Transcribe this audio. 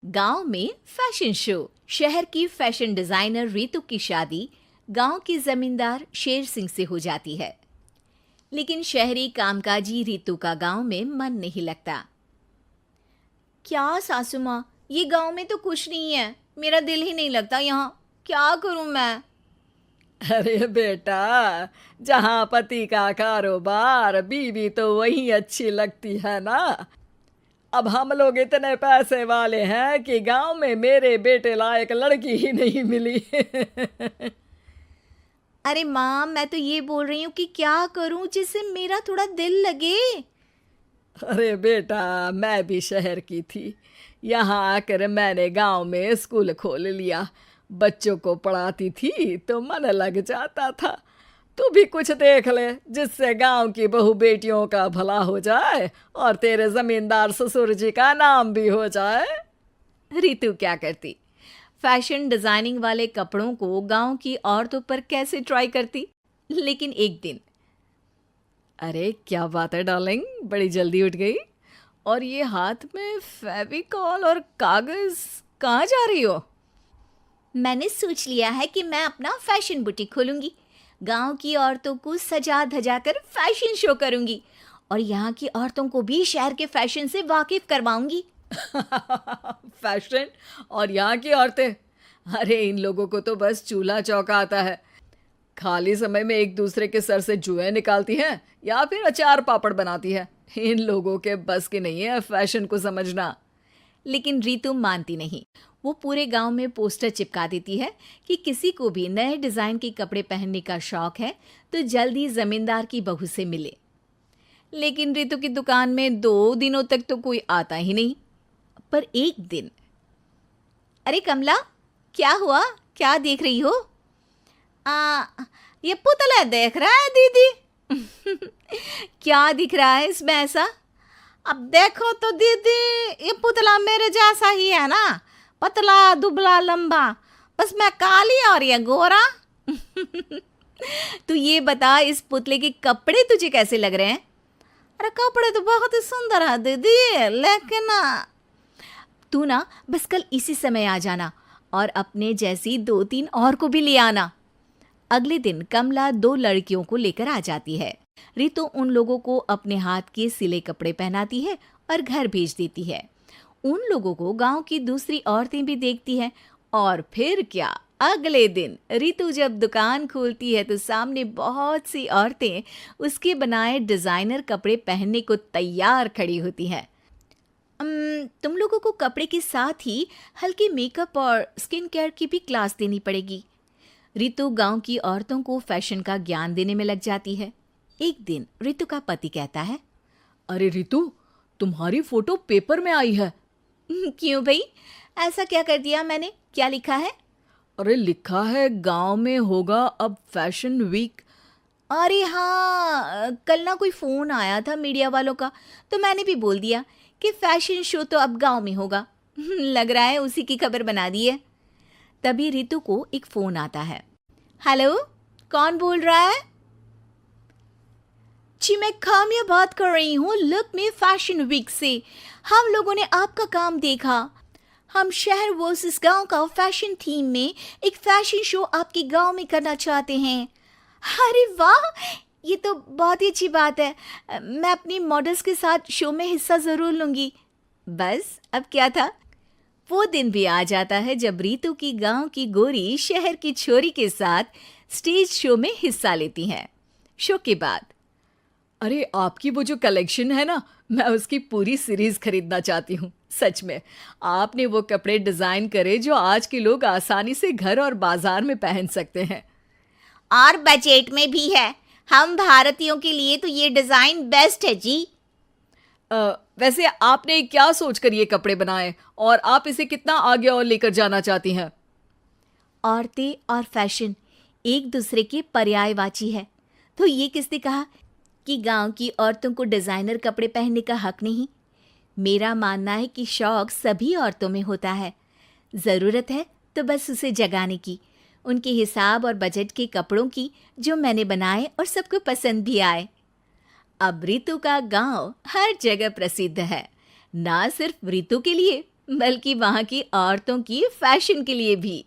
गांव में fashion show. शहर की फैशन डिजाइनर रितु की शादी गांव के जमींदार शेर सिंह से हो जाती है। लेकिन शहरी कामकाजी रितु का गांव में मन नहीं लगता। क्या सासू माँ, ये गांव में तो कुछ नहीं है, मेरा दिल ही नहीं लगता यहाँ, क्या करूं मैं। अरे बेटा, जहाँ पति का कारोबार बीवी तो वही अच्छी लगती है ना। अब हम लोग इतने पैसे वाले हैं कि गांव में मेरे बेटे लायक लड़की ही नहीं मिली। अरे माँ, मैं तो ये बोल रही हूँ कि क्या करूं जिससे मेरा थोड़ा दिल लगे। अरे बेटा, मैं भी शहर की थी। यहाँ आकर मैंने गांव में स्कूल खोल लिया। बच्चों को पढ़ाती थी तो मन लग जाता था। तू भी कुछ देख ले जिससे गांव की बहू बेटियों का भला हो जाए और तेरे जमींदार ससुर जी का नाम भी हो जाए। रितु क्या करती, फैशन डिजाइनिंग वाले कपड़ों को गांव की औरतों पर कैसे ट्राई करती। लेकिन एक दिन, अरे क्या बात है डार्लिंग, बड़ी जल्दी उठ गई। और ये हाथ में फेविकॉल और कागज, कहाँ जा रही हो? मैंने सोच लिया है कि मैं अपना फैशन बुटीक खोलूंगी। गांव की औरतों को सजा धजा कर फैशन शो करूंगी और यहाँ की औरतों को भी शहर के फैशन से वाकिफ करवाऊंगी। फैशन और यहाँ की औरतें, अरे इन लोगों को तो बस चूल्हा चौका आता है। खाली समय में एक दूसरे के सर से जुएं निकालती हैं या फिर अचार पापड़ बनाती है। इन लोगों के बस की नहीं है फैशन को समझना। लेकिन रितु मानती नहीं। वो पूरे गांव में पोस्टर चिपका देती है कि किसी को भी नए डिजाइन के कपड़े पहनने का शौक है तो जल्दी जमींदार की बहू से मिले। लेकिन रितु की दुकान में 2 दिनों तक तो कोई आता ही नहीं। पर एक दिन, अरे कमला, क्या हुआ, क्या देख रही हो? ये पुतला देख रहा है दीदी। क्या दिख रहा है इसमें ऐसा? अब देखो तो दीदी, ये पुतला मेरे जैसा ही है ना, पतला दुबला लंबा, बस मैं काली और ये गोरा। तू ये बता, इस पुतले के कपड़े तुझे कैसे लग रहे हैं? अरे कपड़े तो बहुत ही सुंदर है दीदी, लेकिन तू ना बस कल इसी समय आ जाना और अपने जैसी 2-3 और को भी ले आना। अगले दिन कमला 2 लड़कियों को लेकर आ जाती है। रितु उन लोगों को अपने हाथ के सिले कपड़े पहनाती है और घर भेज देती है। उन लोगों को गांव की दूसरी औरतें भी देखती हैं। और फिर क्या, अगले दिन रितु जब दुकान खोलती है तो सामने बहुत सी औरतें उसके बनाए डिजाइनर कपड़े पहनने को तैयार खड़ी होती हैं। तुम लोगों को कपड़े के साथ ही हल्के मेकअप और स्किन केयर की भी क्लास देनी पड़ेगी। रितु गांव की औरतों को फैशन का ज्ञान देने में लग जाती है। एक दिन रितु का पति कहता है, अरे रितु, तुम्हारी फोटो पेपर में आई है। क्यों भाई, ऐसा क्या कर दिया मैंने, क्या लिखा है? अरे लिखा है गांव में होगा अब फैशन वीक। अरे हाँ, कल ना कोई फ़ोन आया था मीडिया वालों का, तो मैंने भी बोल दिया कि फैशन शो तो अब गांव में होगा। लग रहा है उसी की खबर बना दी है। तभी रितु को एक फ़ोन आता है। हेलो, कौन बोल रहा है? जी मैं काम्या बात कर रही हूँ, लुक में फैशन वीक से। हम लोगों ने आपका काम देखा। हम शहर वर्सेस गांव का फैशन थीम में एक फैशन शो आपके गांव में करना चाहते हैं। अरे वाह, ये तो बहुत ही अच्छी बात है। मैं अपनी मॉडल्स के साथ शो में हिस्सा ज़रूर लूँगी। बस अब क्या था, वो दिन भी आ जाता है जब रितु की गांव की गोरी शहर की छोरी के साथ स्टेज शो में हिस्सा लेती हैं। शो के बाद, अरे आपकी वो जो कलेक्शन है ना, मैं उसकी पूरी सीरीज खरीदना चाहती हूँ। सच में आपने वो कपड़े डिजाइन करे जो आज के लोग आसानी से घर और बाजार में पहन सकते हैं। और बजट में भी है। हम भारतीयों के लिए तो ये डिज़ाइन बेस्ट है जी। वैसे आपने क्या सोचकर ये कपड़े बनाए और आप इसे कितना आगे और लेकर जाना चाहती हैं? औरतें और फैशन एक दूसरे के पर्यायवाची है। तो ये किसने कहा कि गांव की औरतों को डिज़ाइनर कपड़े पहनने का हक नहीं? मेरा मानना है कि शौक सभी औरतों में होता है। ज़रूरत है तो बस उसे जगाने की, उनके हिसाब और बजट के कपड़ों की, जो मैंने बनाए और सबको पसंद भी आए। अब रितु का गांव हर जगह प्रसिद्ध है, ना सिर्फ रितु के लिए बल्कि वहाँ की औरतों की फैशन के लिए भी।